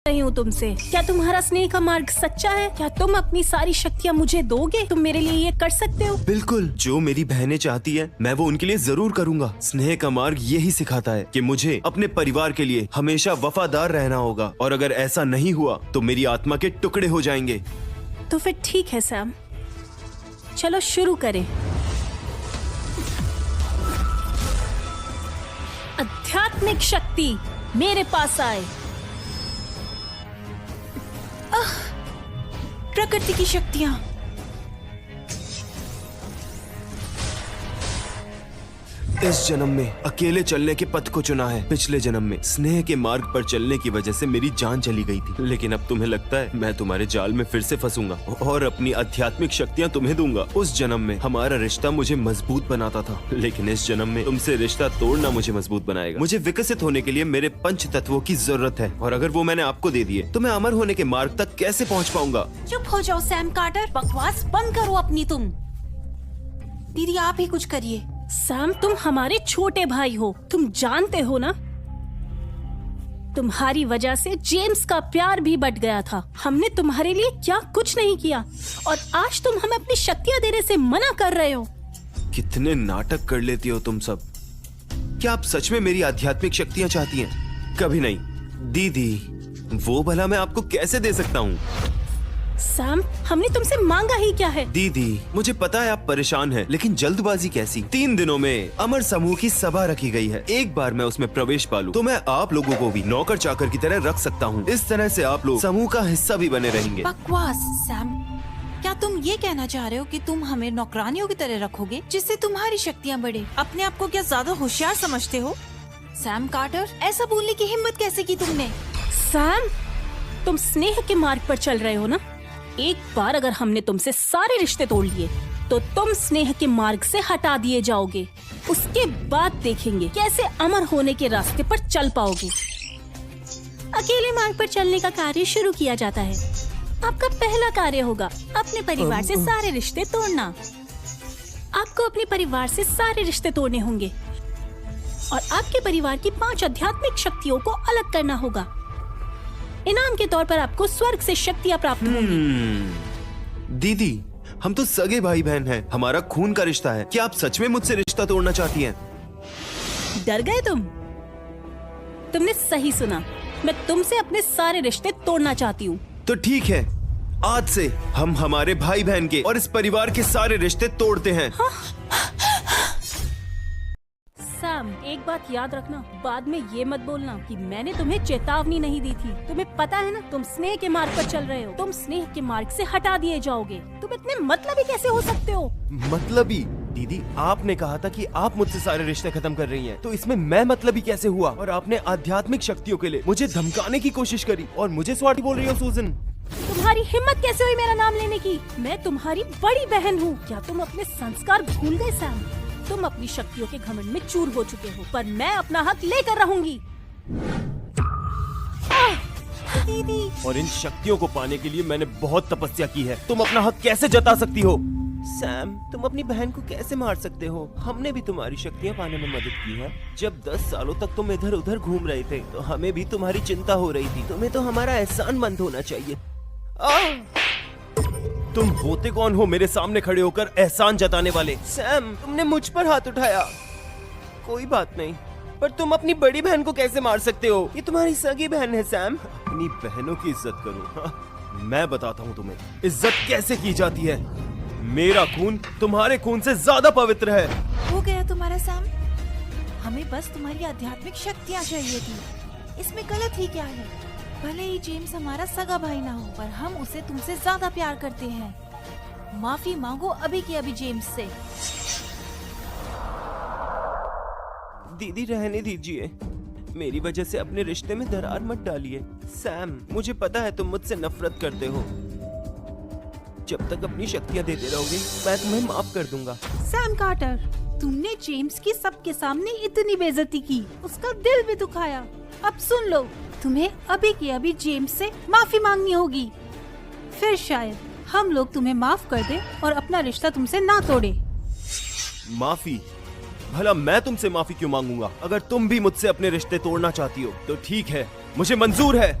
रही हूँ तुमसे। क्या तुम्हारा स्नेह का मार्ग सच्चा है? क्या तुम अपनी सारी शक्तियाँ मुझे दोगे? तुम मेरे लिए ये कर सकते हो? बिल्कुल, जो मेरी बहनें चाहती है मैं वो उनके लिए जरूर करूँगा। स्नेह का मार्ग यही सिखाता है कि मुझे अपने परिवार के लिए हमेशा वफादार रहना होगा, और अगर ऐसा नहीं हुआ तो मेरी आत्मा के टुकड़े हो जाएंगे। तो फिर ठीक है सैम, चलो शुरू करें। आध्यात्मिक शक्ति मेरे पास आए। प्रकृति की शक्तियाँ। इस जन्म में अकेले चलने के पथ को चुना है। पिछले जन्म में स्नेह के मार्ग पर चलने की वजह से मेरी जान चली गई थी, लेकिन अब तुम्हें लगता है मैं तुम्हारे जाल में फिर से फंसूंगा और अपनी आध्यात्मिक शक्तियाँ तुम्हें दूंगा। उस जन्म में हमारा रिश्ता मुझे मजबूत बनाता था, लेकिन इस जन्म में तुमसे रिश्ता तोड़ना मुझे मजबूत बनाएगा। मुझे विकसित होने के लिए मेरे पंच तत्वों की जरूरत है, और अगर वो मैंने आपको दे दिए तो मैं अमर होने के मार्ग तक कैसे पहुँच पाऊंगा? चुप हो जाओ सैम कार्टर, बकवास बंद करो अपनी। तुम दीदी आप ही कुछ करिए। सैम, तुम हमारे छोटे भाई हो, तुम जानते हो ना। तुम्हारी वजह से जेम्स का प्यार भी बढ़ गया था। हमने तुम्हारे लिए क्या कुछ नहीं किया, और आज तुम हमें अपनी शक्तियाँ देने से मना कर रहे हो। कितने नाटक कर लेती हो तुम सब। क्या आप सच में मेरी आध्यात्मिक शक्तियाँ चाहती हैं? कभी नहीं दीदी, वो भला मैं आपको कैसे दे सकता हूँ? सैम, हमने तुमसे मांगा ही क्या है? दीदी, मुझे पता है आप परेशान हैं, लेकिन जल्दबाजी कैसी? 3 दिनों में अमर समूह की सभा रखी गई है। एक बार मैं उसमें प्रवेश पालूं तो मैं आप लोगों को भी नौकर चाकर की तरह रख सकता हूँ। इस तरह से आप लोग समूह का हिस्सा भी बने रहेंगे। बकवास सैम, क्या तुम ये कहना चाह रहे हो कि तुम हमें नौकरानियों की तरह रखोगे जिससे तुम्हारी शक्तियाँ बढ़े? अपने आप को क्या ज्यादा होशियार समझते हो? सैम कार्टर, ऐसा बोलने की हिम्मत कैसे की तुमने? सैम, तुम स्नेह के मार्ग पर चल रहे हो ना। एक बार अगर हमने तुमसे सारे रिश्ते तोड़ लिए तो तुम स्नेह के मार्ग से हटा दिए जाओगे। उसके बाद देखेंगे कैसे अमर होने के रास्ते पर चल पाओगे। अकेले मार्ग पर चलने का कार्य शुरू किया जाता है। आपका पहला कार्य होगा अपने परिवार से सारे रिश्ते तोड़ना। आपको अपने परिवार से सारे रिश्ते तोड़ने होंगे, और आपके परिवार की 5 आध्यात्मिक शक्तियों को अलग करना होगा। इनाम के तौर पर आपको स्वर्ग से शक्तियाँ प्राप्त होंगी। दीदी, हम तो सगे भाई बहन हैं, हमारा खून का रिश्ता है। क्या आप सच में मुझसे रिश्ता तोड़ना चाहती हैं? डर गए तुम? तुमने सही सुना, मैं तुमसे अपने सारे रिश्ते तोड़ना चाहती हूँ। तो ठीक है, आज से हम हमारे भाई बहन के और इस परिवार के सारे रिश्ते तोड़ते हैं। सैम, एक बात याद रखना, बाद में ये मत बोलना कि मैंने तुम्हें चेतावनी नहीं दी थी। तुम्हें पता है ना, तुम स्नेह के मार्ग पर चल रहे हो। तुम स्नेह के मार्ग से हटा दिए जाओगे। तुम इतने मतलबी कैसे हो सकते हो? मतलबी? दीदी, आपने कहा था कि आप मुझसे सारे रिश्ते खत्म कर रही हैं, तो इसमें मैं मतलबी कैसे हुआ? और आपने आध्यात्मिक शक्तियों के लिए मुझे धमकाने की कोशिश करी, और मुझे स्वार्थी बोल रही हो सूजन। तुम्हारी हिम्मत कैसे हुई मेरा नाम लेने की? मैं तुम्हारी बड़ी बहन हूँ। क्या तुम अपने संस्कार भूल गए सैम? तुम अपनी शक्तियों के घमंड में चूर हो चुके हो, पर मैं अपना हक लेकर रहूंगी। दीदी, और इन शक्तियों को पाने के लिए मैंने बहुत तपस्या की है। तुम अपना हक कैसे जता सकती हो? सैम, तुम अपनी बहन को कैसे मार सकते हो? हमने भी तुम्हारी शक्तियाँ पाने में मदद की है। जब 10 सालों तक तुम इधर उधर घूम रहे थे तो हमें भी तुम्हारी चिंता हो रही थी। तुम्हें तो हमारा एहसानमंद होना चाहिए। तुम होते कौन हो मेरे सामने खड़े होकर एहसान जताने वाले? सैम, तुमने मुझ पर हाथ उठाया। कोई बात नहीं, पर तुम अपनी बड़ी बहन को कैसे मार सकते हो? ये तुम्हारी सगी बहन है सैम। अपनी बहनों की इज्जत करो। मैं बताता हूँ तुम्हें इज्जत कैसे की जाती है। मेरा खून तुम्हारे खून से ज्यादा पवित्र है। हो गया तुम्हारा सैम। हमें बस तुम्हारी आध्यात्मिक शक्तियाँ चाहिए थी। इसमें गलत ही क्या है? भले ही जेम्स हमारा सगा भाई ना हो, पर हम उसे तुमसे ज्यादा प्यार करते हैं। माफी मांगो अभी के अभी जेम्स से। दीदी, रहने दीजिए। मेरी वजह से अपने रिश्ते में दरार मत डालिए। सैम, मुझे पता है तुम मुझसे नफरत करते हो। जब तक अपनी शक्तियाँ देते रहोगे मैं तुम्हें माफ कर दूंगा। सैम कार्टर, तुमने जेम्स की सबके सामने इतनी बेइज्जती की, उसका दिल भी दुखाया। अब सुन लो, तुम्हें अभी के अभी जेम्स से माफी मांगनी होगी। फिर शायद हम लोग तुम्हें माफ कर दे और अपना रिश्ता तुमसे ना तोड़े। माफी? भला मैं तुमसे माफी क्यों मांगूंगा? अगर तुम भी मुझसे अपने रिश्ते तोड़ना चाहती हो तो ठीक है, मुझे मंजूर है।